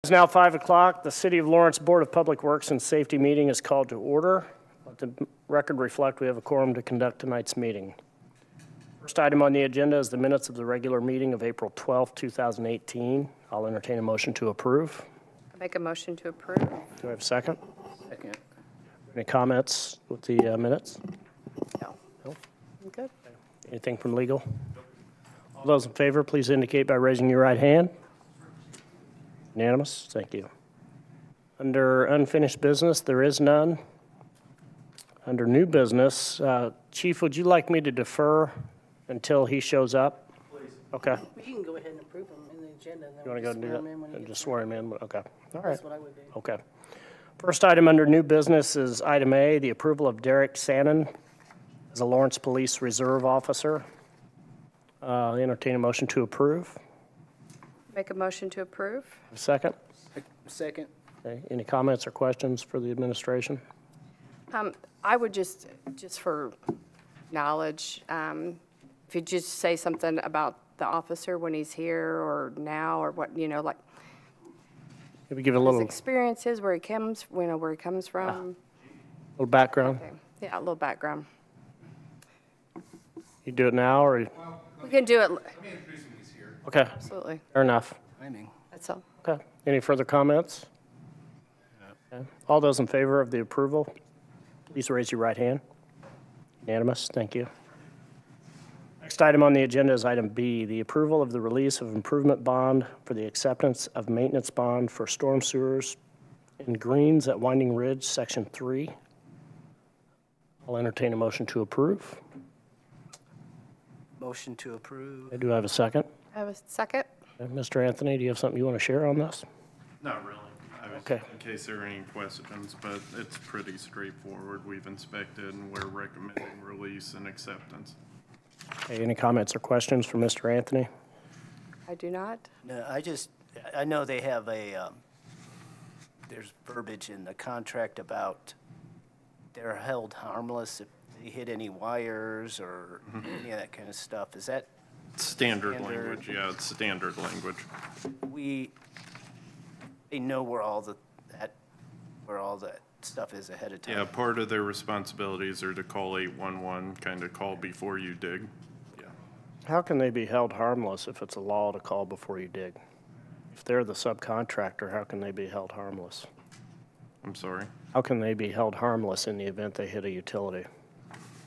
It's now 5 o'clock. The City of Lawrence Board of Public Works and Safety meeting is called to order. Let the record reflect we have a quorum to conduct tonight's meeting. First item on the agenda is the minutes of the regular meeting of April 12, 2018. I'll entertain a motion to approve. I make a motion to approve. Do I have a second? Second. Any comments with the minutes? No. No? I'm good. Anything from legal? Nope. All those in favor, please indicate by raising your right hand. Unanimous? Thank you. Under unfinished business, there is none. Under new business, Chief, would you like me to defer until he shows up? Please. Okay. You can go ahead and approve them in the agenda. And then You want to go and do that? And just swear him in? Okay. All right. That's what I would do. Okay. First item under new business is item A, the approval of Derek Sannon as a Lawrence Police Reserve Officer. Entertain a motion to approve. Make a motion to approve. A second? Second. Okay. Any comments or questions for the administration? I would just for knowledge, if you just say something about the officer when he's here or now or what, like Maybe give a his little experiences, where he comes, where he comes from. background. Okay. Yeah, a little background. You do it now or? We can do it. Let me introduce him, he's here. Okay, Absolutely. fair enough. Timing. That's all. Okay. Any further comments? Okay. All those in favor of the approval, please raise your right hand. Unanimous, thank you. Next item on the agenda is item B, the approval of the release of improvement bond for the acceptance of maintenance bond for storm sewers in Greens at Winding Ridge, Section 3. I'll entertain a motion to approve. Motion to approve. Do I have a second? I have a second. Mr. Anthony, do you have something you want to share on this? Not really. Okay. In case there are any questions, but it's pretty straightforward. We've inspected and we're recommending release and acceptance. Okay, any comments or questions for Mr. Anthony? I do not. No, I know they have there's verbiage in the contract about they're held harmless if they hit any wires or any of that kind of stuff. Is that Standard language, yeah, it's standard language. they know where all that stuff is ahead of time? Yeah, part of their responsibilities are to call 811, kind of call before you dig. Yeah. How can they be held harmless if it's a law to call before you dig? If they're the subcontractor, how can they be held harmless? I'm sorry. How can they be held harmless in the event they hit a utility?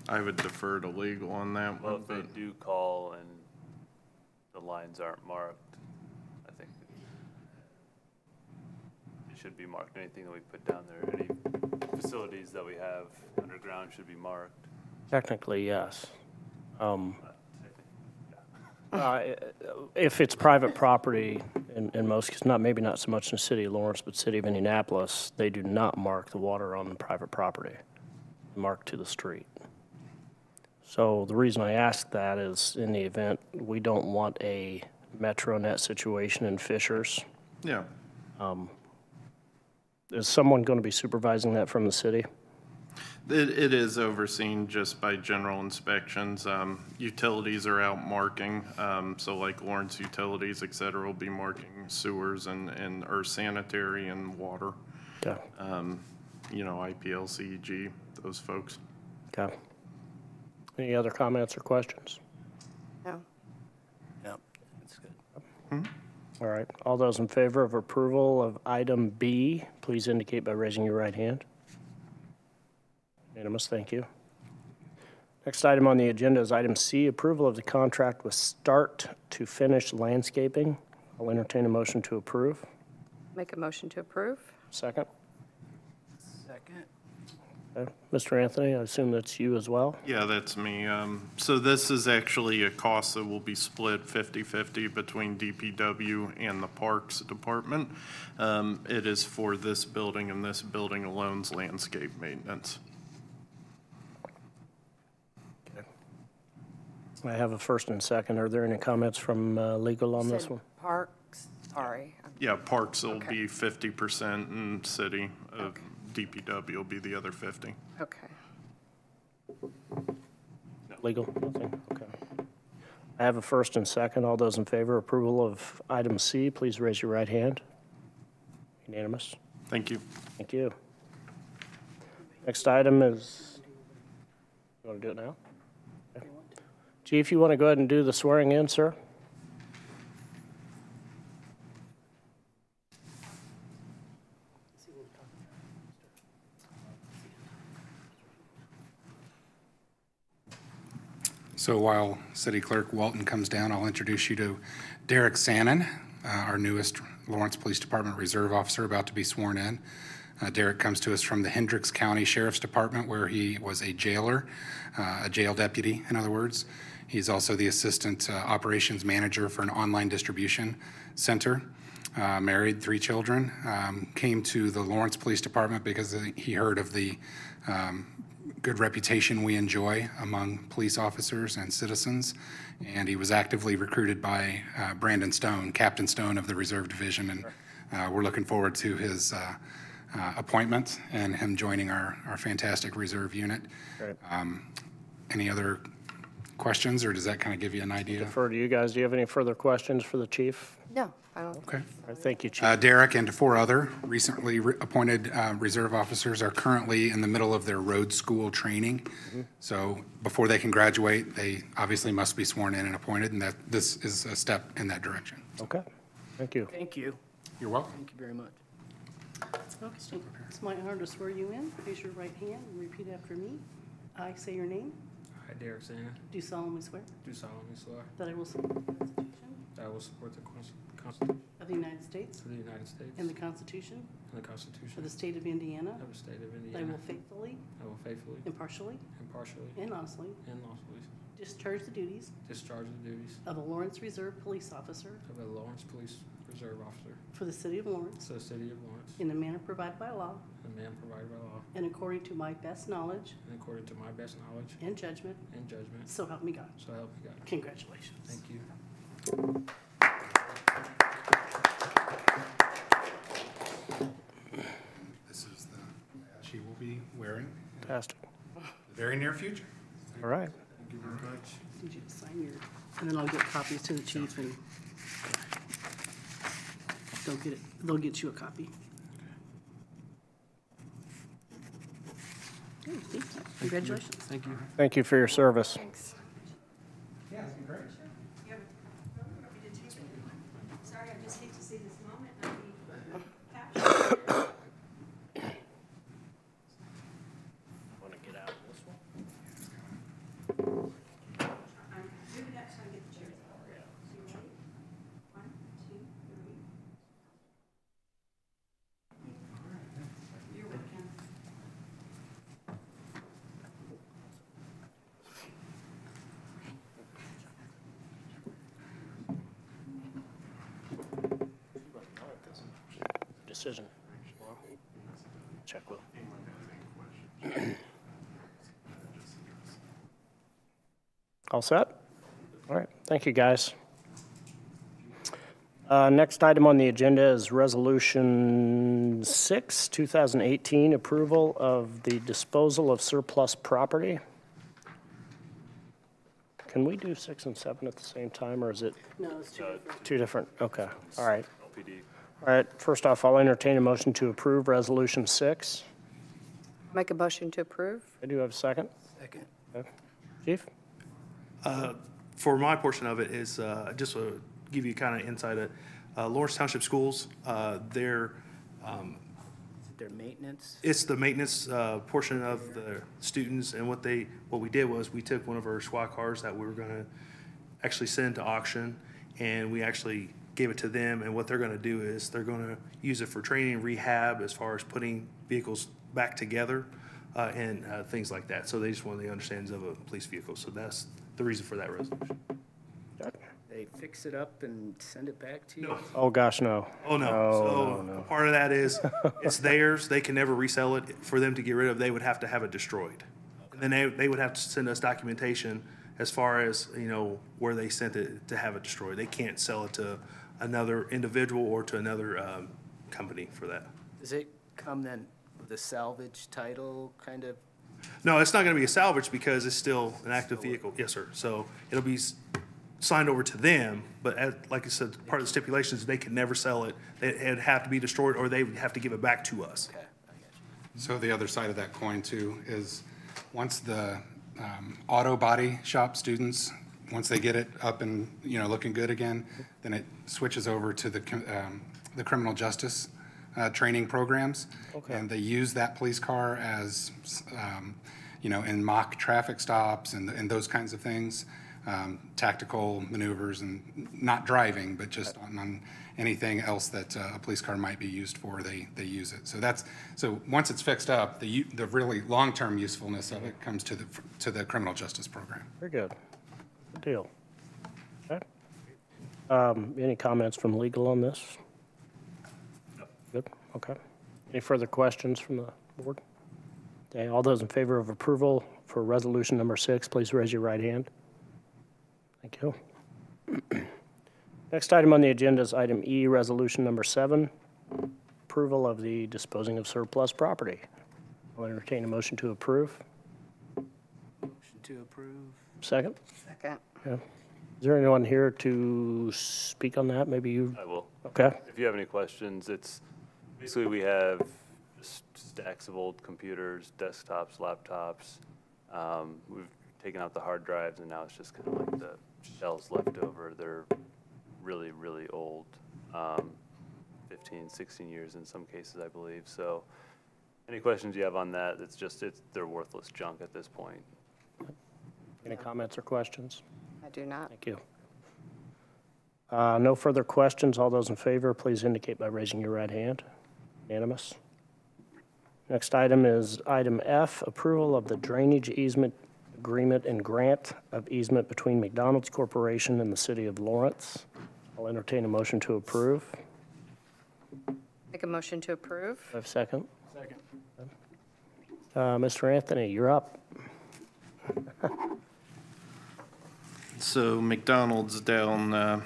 I would defer to legal on that Well, one, if they but do call and the lines aren't marked, I think it should be marked. Anything that we put down there, any facilities that we have underground should be marked. Technically, yes. If it's private property, in most cases, maybe not so much in the city of Lawrence, but city of Indianapolis, they do not mark the water on the private property. They mark to the street. So the reason I ask that is in the event we don't want a MetroNet situation in Fishers. yeah. Is someone going to be supervising that from the city? It is overseen just by general inspections. Utilities are out marking, so like Lawrence Utilities, et cetera, will be marking sewers or sanitary and water. Okay. IPL, CEG, those folks. Okay. Any other comments or questions? No. No, that's good. All right. All those in favor of approval of item B, please indicate by raising your right hand. Unanimous, thank you. Next item on the agenda is item C, approval of the contract with Start to Finish Landscaping. I'll entertain a motion to approve. Make a motion to approve. Second. Second. Okay. Mr. Anthony, I assume that's you as well? Yeah, that's me. So this is actually a cost that will be split 50-50 between DPW and the Parks Department. It is for this building and this building alone's landscape maintenance. Okay. I have a first and second. Are there any comments from legal on this Said one? Parks. Sorry. Yeah, Parks will Okay. be 50% and city of DPW will be the other 50. Okay. Legal? Nothing? Okay. I have a first and second. All those in favor of approval of item C, please raise your right hand. Unanimous? Thank you. Thank you. Next item is, you want to do it now? Okay. Chief, you want to go ahead and do the swearing in, sir? So while City Clerk Walton comes down, I'll introduce you to Derek Sannon, our newest Lawrence Police Department Reserve Officer about to be sworn in. Derek comes to us from the Hendricks County Sheriff's Department, where he was a jailer, a jail deputy, in other words. He's also the Assistant Operations Manager for an online distribution center. Married, 3 children. Came to the Lawrence Police Department because he heard of the good reputation we enjoy among police officers and citizens, and he was actively recruited by Brandon Stone, Captain Stone of the Reserve Division, and we're looking forward to his appointment and him joining our fantastic reserve unit. Great. Any other questions, or does that kind of give you an idea? Defer to you guys. Do you have any further questions for the chief? No, I don't. Okay. All right, thank you, Chief. Derek and 4 other recently appointed reserve officers are currently in the middle of their road school training. So before they can graduate, they obviously must be sworn in and appointed, and that this is a step in that direction. Okay, thank you. Thank you. You're welcome. Thank you very much. Okay, it's my honor to swear you in. Raise your right hand and repeat after me. I say your name. I, Derek Sannon, Do solemnly swear do solemnly swear that I will support the Constitution that I will support the Constitution of the United States of the United States and the Constitution and the Constitution of the State of Indiana. of the State of That I Indiana. will faithfully, I will faithfully, impartially, impartially, and honestly and lawfully discharge the duties discharge the duties of a Lawrence Reserve Police Officer of a Lawrence Police Reserve Officer for the City of Lawrence to the City of Lawrence in the manner provided by law in the manner provided by law and according to my best knowledge and according to my best knowledge and judgment. and judgment. So help me God. So help me God. Congratulations. Thank you. This is the she will be wearing Fantastic. in the very near future. All right. Thank you very much. Need you to sign your, and then I'll get copies to the chief and they'll get you a copy. Okay, thank you. Congratulations. Thank you. Thank you for your service. Thanks. Yeah, it's been great. Sorry, I just hate to see this moment not be captured. Want to get out of this one? Move it up so I get the chairs. So you ready? 1, 2, 3. You're welcome. Decision. Well, check with. All set? All right, thank you, guys. Next item on the agenda is Resolution 6, 2018, approval of the disposal of surplus property. Can we do 6 and 7 at the same time, or is it No, it's too different. two different? Okay, all right. LPD. All right, first off, I'll entertain a motion to approve Resolution 6. Make a motion to approve? I do have a second. Second. Okay. Chief? For my portion of it is, just to give you kind of insight at Lawrence Township Schools, Their maintenance. it's the maintenance portion of the students, and what we did was we took one of our SWAT cars that we were gonna actually send to auction, and we actually gave it to them, and what they're gonna do is they're gonna use it for training, rehab, as far as putting vehicles back together, and things like that. So they just want the understandings of a police vehicle, so that's the reason for that resolution. They fix it up and send it back to you? No. Oh, gosh, no. Oh, no. So part of that is, it's theirs, they can never resell it. For them to get rid of, they would have to have it destroyed. And then they would have to send us documentation as far as, where they sent it to have it destroyed. They can't sell it to another individual or to another company for that. Does it come then with a salvage title, kind of? No, it's not gonna be a salvage because it's still an active vehicle. Yes, sir. So it'll be signed over to them, but like I said, part of the stipulations, they could never sell it. It'd have to be destroyed, or they would have to give it back to us. Okay, I got you. So the other side of that coin too is once the auto body shop students, once they get it up and, looking good again, then it switches over to the criminal justice training programs. Okay. And they use that police car as, in mock traffic stops and those kinds of things, tactical maneuvers and not driving, but just on anything else that a police car might be used for, they use it. So once it's fixed up, the really long-term usefulness of it comes to the criminal justice program. Very good. Good deal. Okay. Any comments from legal on this? No. Good, okay. Any further questions from the board? Okay, all those in favor of approval for resolution number 6, please raise your right hand. Thank you. Next item on the agenda is item E, resolution number 7, approval of the disposing of surplus property. I'll entertain a motion to approve. Motion to approve. Second? Second. Yeah. Is there anyone here to speak on that? Maybe you? I will. Okay. If you have any questions, it's basically we have stacks of old computers, desktops, laptops. We've taken out the hard drives, and now it's just kind of like the shells left over. They're really, really old, 15, 16 years in some cases, I believe. So any questions you have on that, they're worthless junk at this point. Any comments or questions? I do not. Thank you. No further questions. All those in favor, please indicate by raising your right hand. Unanimous. Next item is item F, approval of the drainage easement agreement and grant of easement between McDonald's Corporation and the City of Lawrence. I'll entertain a motion to approve. Make a motion to approve. Do I have a second? Second. Mr. Anthony, you're up. So McDonald's down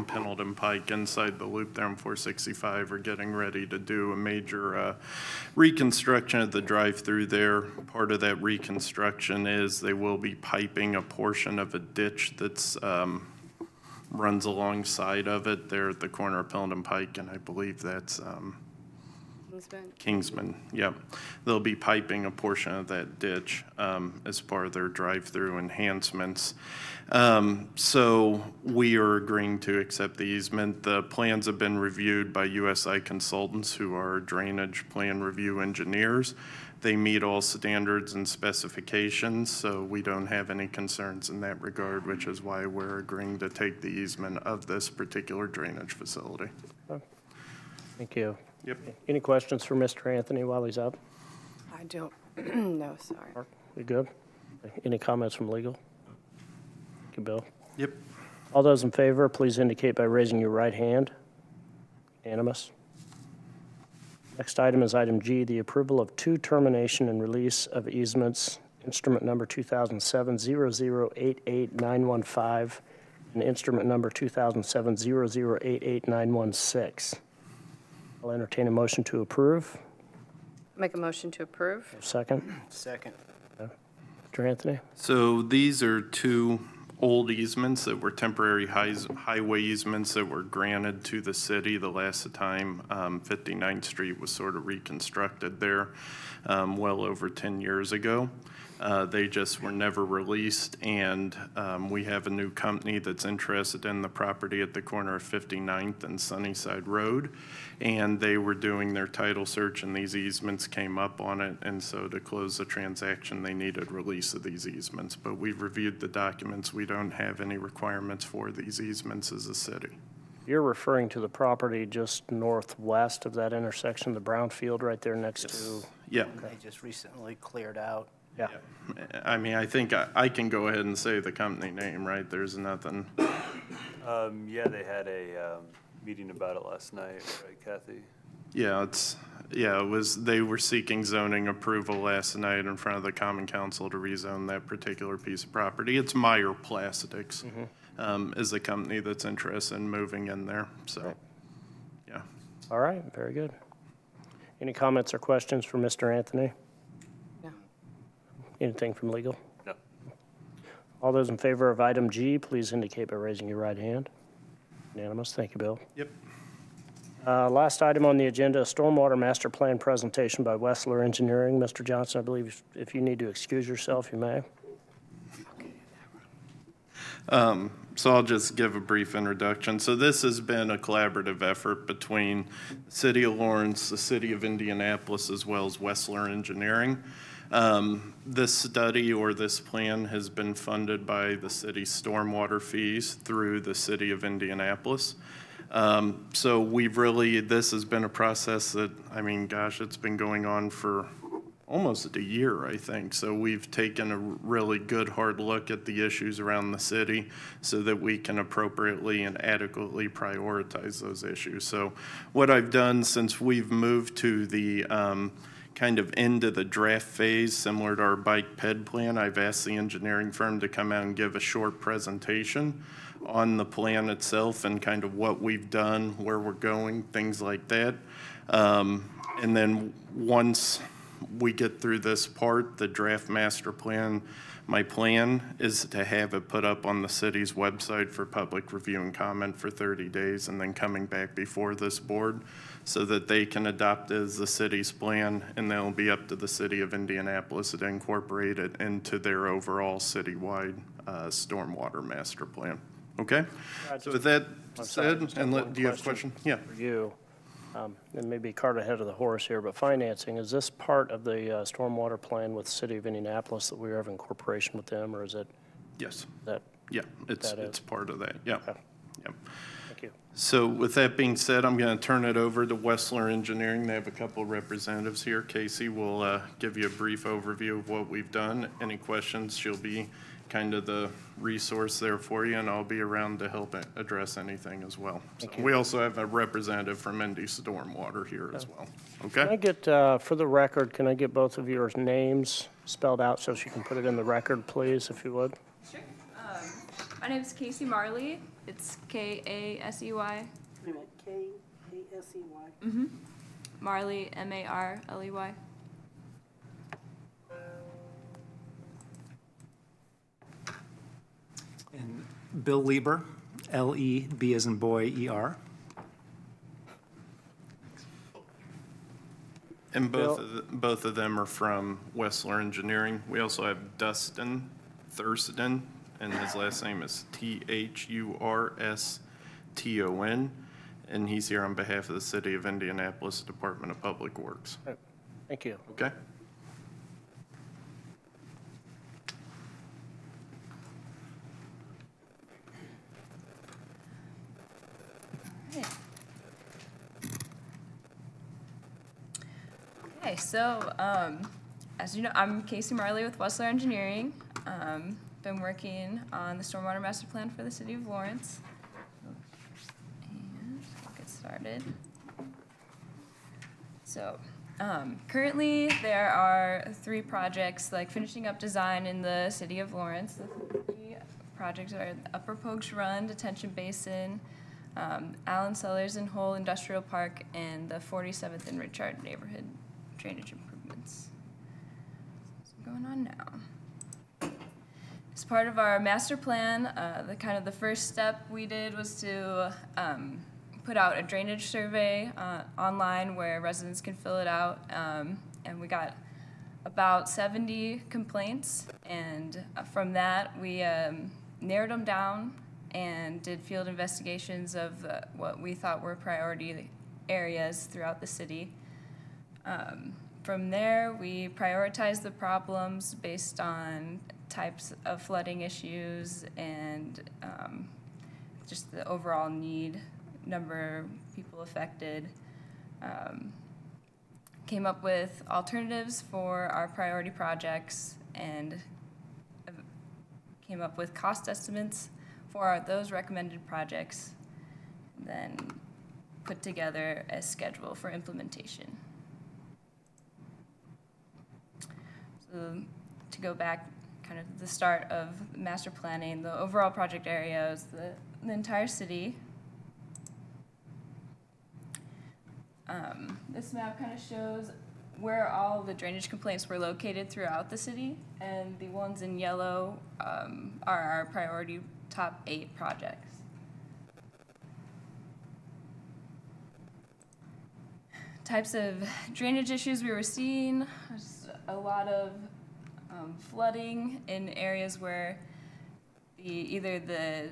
Pendleton Pike inside the loop there on 465 are getting ready to do a major reconstruction of the drive-through there. Part of that reconstruction is they will be piping a portion of a ditch that's runs alongside of it there at the corner of Pendleton Pike, and I believe that's Kingsman, yep. They'll be piping a portion of that ditch as part of their drive-through enhancements. So we are agreeing to accept the easement. The plans have been reviewed by USI Consultants, who are drainage plan review engineers. They meet all standards and specifications, so we don't have any concerns in that regard, which is why we're agreeing to take the easement of this particular drainage facility. Thank you. Yep. Any questions for Mr. Anthony while he's up? I don't, no, sorry. Mark, we good? Any comments from legal? Thank you, Bill. Yep. All those in favor, please indicate by raising your right hand. Unanimous. Next item is item G, the approval of 2 termination and release of easements, instrument number 2007-0088-915 and instrument number 2007-0088-916. I'll entertain a motion to approve. Make a motion to approve. Second. Second. Mr. Anthony? So these are 2 old easements that were temporary highway easements that were granted to the city the last time 59th Street was sort of reconstructed there well over 10 years ago. They just were never released, and we have a new company that's interested in the property at the corner of 59th and Sunnyside Road, and they were doing their title search, and these easements came up on it, and so to close the transaction, they needed release of these easements. But we've reviewed the documents. We don't have any requirements for these easements as a city. You're referring to the property just northwest of that intersection, the brownfield right there next to? Yeah. They just recently cleared out. Yeah. I mean, I think I can go ahead and say the company name, right? There's nothing. Yeah, they had a meeting about it last night, right, Kathy? Yeah, it was, they were seeking zoning approval last night in front of the Common Council to rezone that particular piece of property. It's Meyer Plastics is the company that's interested in moving in there, so, yeah. All right, very good. Any comments or questions for Mr. Anthony? No. Anything from legal? No. All those in favor of item G, please indicate by raising your right hand. Unanimous. Thank you, Bill. Yep. Last item on the agenda, Stormwater Master Plan presentation by Wesler Engineering. Mr. Johnson, I believe if you need to excuse yourself, you may. So I'll just give a brief introduction. So this has been a collaborative effort between the City of Lawrence, the City of Indianapolis, as well as Wesler Engineering. This study or this plan has been funded by the city's stormwater fees through the City of Indianapolis. So this has been a process that, I mean, gosh, it's been going on for almost a year, I think. So we've taken a really good hard look at the issues around the city so that we can appropriately and adequately prioritize those issues. So what I've done since we've moved to the kind of end of the draft phase, similar to our bike ped plan, I've asked the engineering firm to come out and give a short presentation on the plan itself and kind of what we've done, where we're going, things like that. And then once we get through this part, the draft master plan, my plan is to have it put up on the city's website for public review and comment for 30 days and then coming back before this board so that they can adopt it as the city's plan, and then it'll be up to the City of Indianapolis to incorporate it into their overall citywide stormwater master plan. Okay? So with that said, and do you have a question? Yeah. For you, and maybe cart ahead of the horse here, but financing, is this part of the stormwater plan with the City of Indianapolis that we have in cooperation with them, or is it? Yes. That? Yeah, it's part of that, yeah. Okay. Yep. Thank you. So with that being said, I'm going to turn it over to Wesler Engineering. They have a couple of representatives here. Casey will give you a brief overview of what we've done. Any questions, she'll be kind of the resource there for you, and I'll be around to help address anything as well. So we also have a representative from Indy Stormwater here as well. Okay? Can I get, for the record, can I get both of your names spelled out so she can put it in the record, please, if you would? Sure. My name is Casey Marley. It's Kasey. Wait a minute, Kasey? Mm-hmm. Marley, Marley. And Bill Lieber, L-E-B as in boy, E-R. And both of them are from Wesler Engineering. We also have Dustin Thurston, and his last name is Thurston, and he's here on behalf of the City of Indianapolis Department of Public Works. Thank you. Okay? Okay, so as you know, I'm Casey Marley with Wesler Engineering. Been working on the Stormwater Master Plan for the City of Lawrence. And we'll get started. So currently there are 3 projects, like finishing up design in the City of Lawrence. The 3 projects are the Upper Pokes Run Detention Basin, Allen Cellars and Hole Industrial Park, and the 47th and Richard neighborhood drainage improvements. What's going on now? As part of our master plan, the first step we did was to put out a drainage survey online where residents can fill it out, and we got about 70 complaints, and from that we narrowed them down and did field investigations of what we thought were priority areas throughout the city. From there, we prioritized the problems based on types of flooding issues and just the overall need, number of people affected. Came up with alternatives for our priority projects and came up with cost estimates for those recommended projects, and then put together a schedule for implementation. So to go back kind of the start of master planning, the overall project area is the entire city. This map kind of shows where all the drainage complaints were located throughout the city, and the ones in yellow are our priority top 8 projects. Types of drainage issues we were seeing, just a lot of flooding in areas where either the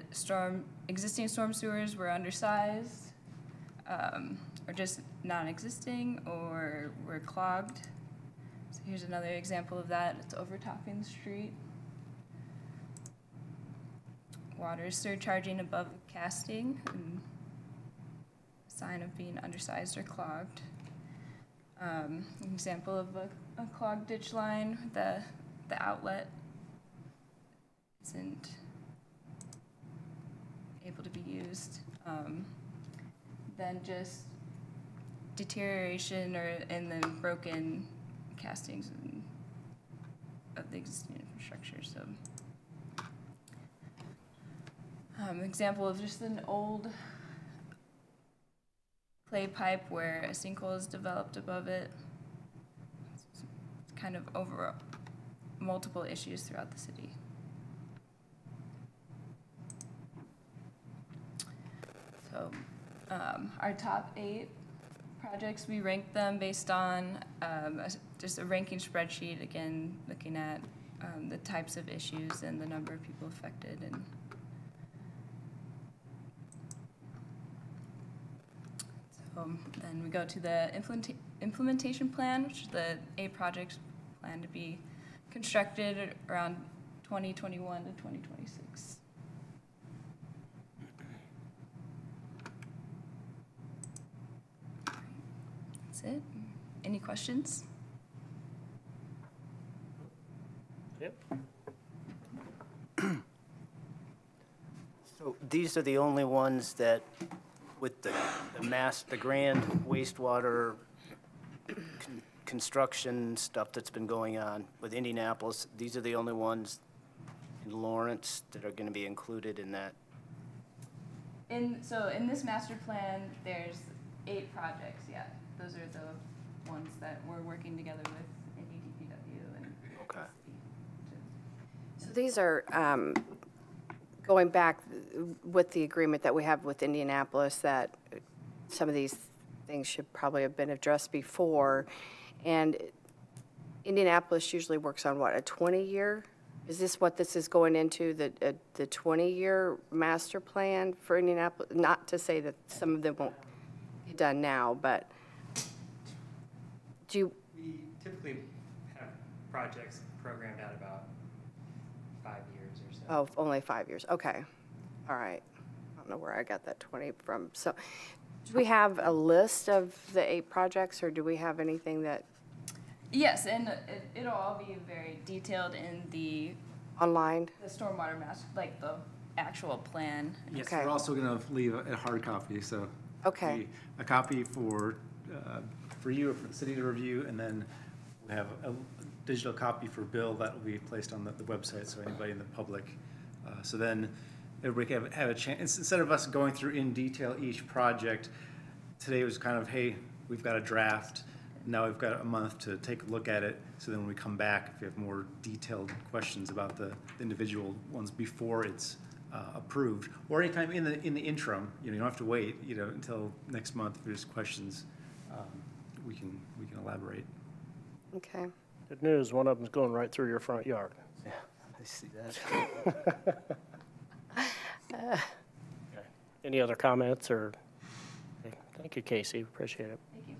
existing storm sewers were undersized, or just non-existing, or were clogged. So here's another example of that. It's overtopping the street. Water is surcharging above the casting, and sign of being undersized or clogged. An example of a clogged ditch line, the outlet isn't able to be used. Then just deterioration and then broken castings of the existing infrastructure. So, example of just an old clay pipe where a sinkhole is developed above it. It's kind of over multiple issues throughout the city. So our top 8 projects, we ranked them based on just a ranking spreadsheet, again, looking at the types of issues and the number of people affected. And so then we go to the implementation plan, which is the 8 projects planned to be constructed around 2021 to 2026. That's it. Any questions? Yep. So these are the only ones that, with the grand wastewater construction stuff that's been going on with Indianapolis, these are the only ones in Lawrence that are going to be included in that? So in this master plan, there's 8 projects, yeah. Those are the ones that we're working together with NDPW and Okay. So these are going back with the agreement that we have with Indianapolis, that some of these things should probably have been addressed before. And Indianapolis usually works on what, a 20-year? Is this what this is going into, the 20-year master plan for Indianapolis? Not to say that some of them won't be done now, but do you? We typically have projects programmed out about 5 years or so. Oh, only 5 years, okay. All right. I don't know where I got that 20 from. So do we have a list of the 8 projects, or do we have anything that? Yes, and it'll all be very detailed in the Online? The stormwater master, like the actual plan. Yes, Okay. we're also going to leave a hard copy, so. Okay. A copy for you or for the city to review, and then we have a digital copy for Bill that will be placed on the website, so anybody in the public. So then everybody can have a chance, instead of us going through in detail each project, today was kind of, hey, we've got a draft, now we've got a month to take a look at it, so then when we come back, if you have more detailed questions about the individual ones before it's approved, or anytime in the interim, you don't have to wait, until next month. If there's questions, we can elaborate. Okay. Good news, one of them's going right through your front yard. Yeah, I see that. Okay. Any other comments or? Okay. Thank you, Casey. Appreciate it. Thank you.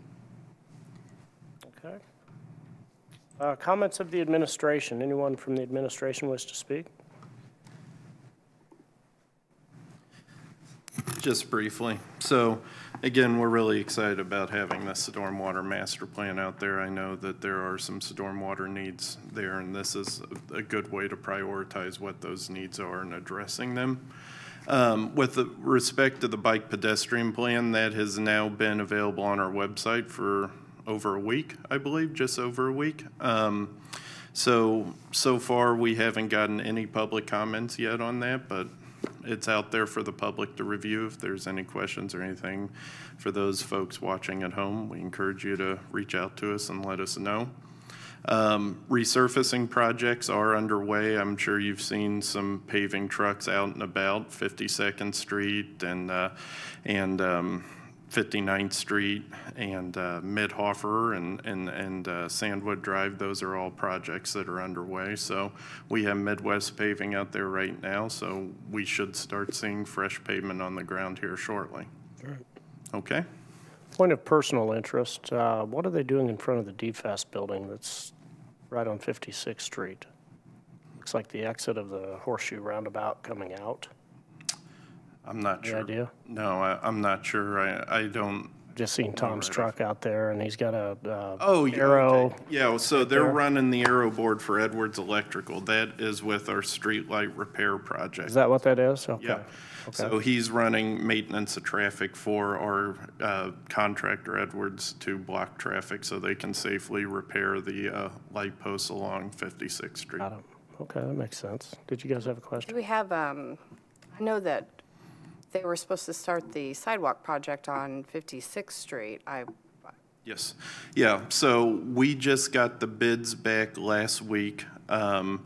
Okay. Comments of the administration. Anyone from the administration wish to speak? Just briefly. So again, we're really excited about having the stormwater master plan out there. I know that there are some stormwater needs there, and this is a good way to prioritize what those needs are and addressing them. With respect to the bike pedestrian plan, that has now been available on our website for over a week, I believe, just over a week. So far we haven't gotten any public comments yet on that, but it's out there for the public to review. If there's any questions or anything for those folks watching at home, we encourage you to reach out to us and let us know. Resurfacing projects are underway. I'm sure you've seen some paving trucks out and about, 52nd Street and 59th Street and Midhofer and Sandwood Drive. Those are all projects that are underway. So we have Midwest paving out there right now, so we should start seeing fresh pavement on the ground here shortly. All right. Okay? Point of personal interest, what are they doing in front of the DFAS building that's right on 56th Street? Looks like the exit of the horseshoe roundabout coming out. I'm not sure. Any idea? No, I'm not sure. I don't. Just seen Tom's truck out there, and he's got a Oh, yeah. arrow. Okay. Yeah, so they're there. running the arrow board for Edwards Electrical. That is with our streetlight repair project. Is that what that is? Okay. Yeah. So he's running maintenance of traffic for our contractor Edwards to block traffic so they can safely repair the light posts along 56th Street. Got it. Okay, that makes sense. Did you guys have a Do question? we have, I know that they were supposed to start the sidewalk project on 56th Street. Yes. Yeah, so we just got the bids back last week. We're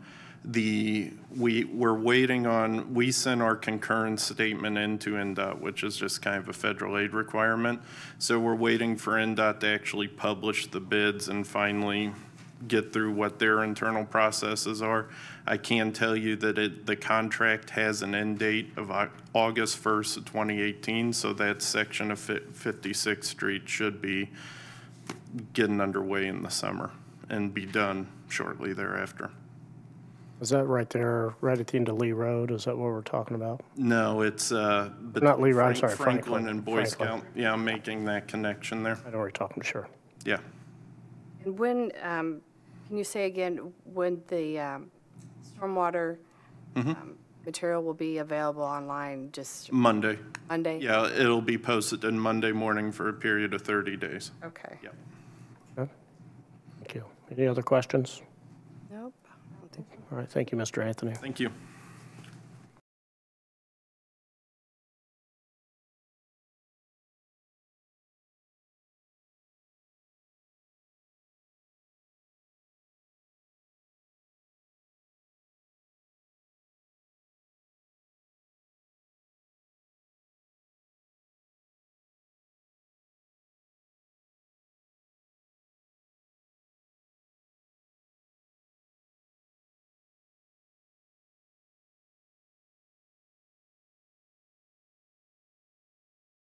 waiting on, we sent our concurrence statement into NDOT, which is just kind of a federal aid requirement. So we're waiting for NDOT to actually publish the bids and finally get through what their internal processes are. I can tell you that the contract has an end date of August 1st of 2018, so that section of 56th Street should be getting underway in the summer and be done shortly thereafter. Is that right there, right at the end of Lee Road? Is that what we're talking about? No, it's Not Lee Road, I'm sorry, Franklin and Boy Franklin. Scout. Yeah, I'm making that connection there. I know we're talking, sure. Yeah. And when, can you say again, when the stormwater material will be available online, just Monday. Monday? Yeah, it'll be posted on Monday morning for a period of 30 days. Okay. Yeah. Okay. Thank you. Any other questions? Nope. I don't think so. All right, thank you, Mr. Anthony. Thank you.